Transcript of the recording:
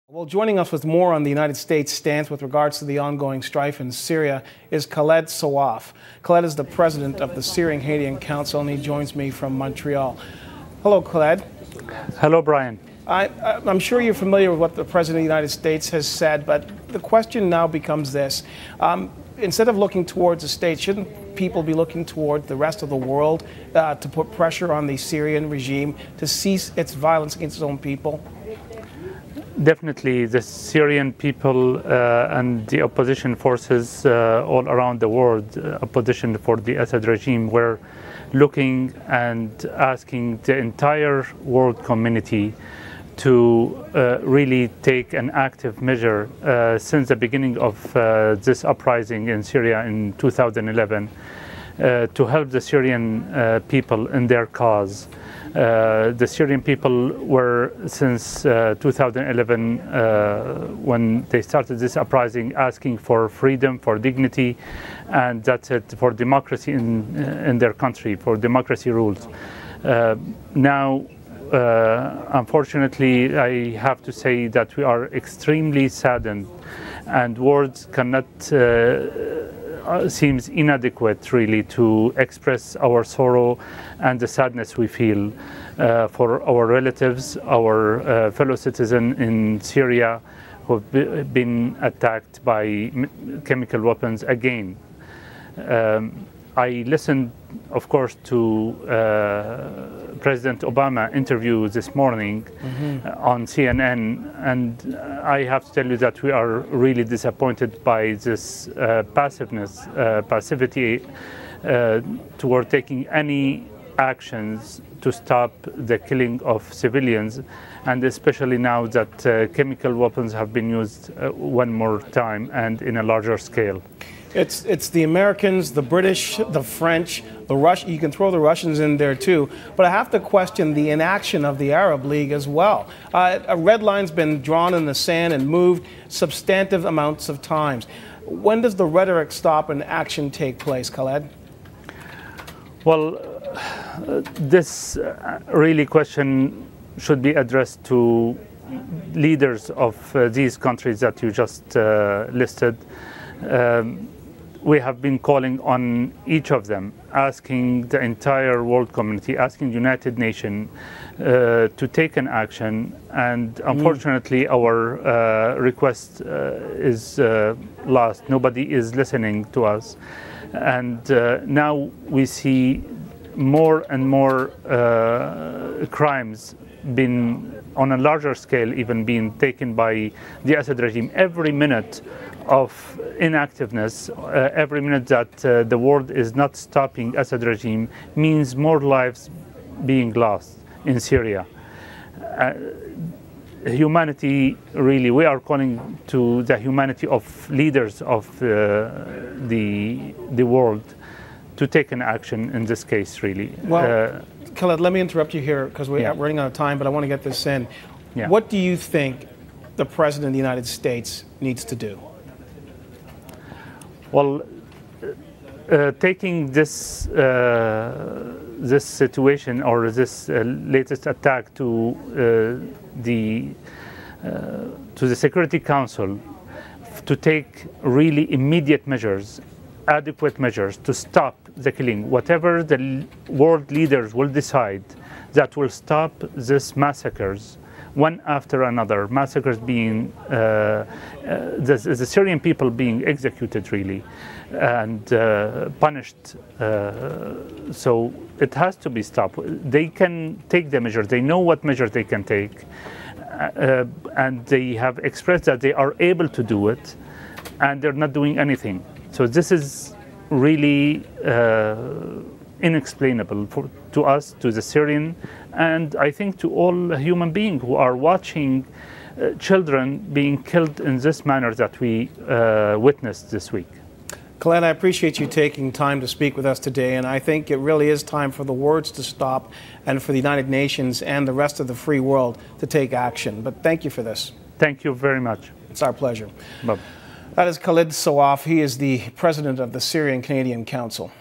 Well, joining us with more on the United States stance with regards to the ongoing strife in Syria is Khaled Sawaf. Khaled is the president of the Syrian Canadian Council, and he joins me from Montreal. Hello, Khaled. Hello, Brian. I'm sure you're familiar with what the President of the United States has said, but the question now becomes this. Instead of looking towards the States, shouldn't people be looking toward the rest of the world to put pressure on the Syrian regime to cease its violence against its own people? Definitely, the Syrian people and the opposition forces all around the world, opposition for the Assad regime, were looking and asking the entire world community to really take an active measure since the beginning of this uprising in Syria in 2011 to help the Syrian people in their cause. The Syrian people were, since 2011, when they started this uprising, asking for freedom, for dignity, and that's it, for democracy in their country, for democracy rules. Now, unfortunately, I have to say that we are extremely saddened, and words cannot seems inadequate really to express our sorrow and the sadness we feel for our relatives, our fellow citizens in Syria who have been attacked by chemical weapons again. I listened, of course, to President Obama interview this morning on CNN, and I have to tell you that we are really disappointed by this passivity toward taking any actions to stop the killing of civilians, and especially now that chemical weapons have been used one more time and in a larger scale. It's the Americans, the British, the French, the Russians. You can throw the Russians in there too. But I have to question the inaction of the Arab League as well. A red line's been drawn in the sand and moved substantive amounts of times. When does the rhetoric stop and action take place, Khaled? Well, this really question should be addressed to leaders of these countries that you just listed. We have been calling on each of them, asking the entire world community, asking United Nations to take an action, and unfortunately our request is lost. Nobody is listening to us, and now we see more and more crimes being on a larger scale even being taken by the Assad regime. Every minute of inactiveness, every minute that the world is not stopping Assad regime means more lives being lost in Syria. Humanity, really, we are calling to the humanity of leaders of the world to take an action in this case, really. Well, Khaled, let me interrupt you here because we're running out of time, but I want to get this in. Yeah. What do you think the President of the United States needs to do? Well, taking this this situation or this latest attack to the Security Council to take really immediate measures, adequate measures to stop the killing, whatever the world leaders will decide that will stop these massacres, one after another, massacres being, the Syrian people being executed really, and punished. So it has to be stopped. They can take the measures, they know what measures they can take, and they have expressed that they are able to do it, and they're not doing anything. So this is really inexplainable to us, to the Syrian, and I think to all human beings who are watching children being killed in this manner that we witnessed this week. Khaled, I appreciate you taking time to speak with us today, and I think it really is time for the words to stop and for the United Nations and the rest of the free world to take action. But thank you for this. Thank you very much. It's our pleasure. Bye. That is Khaled Sawaf. He is the president of the Syrian Canadian Council.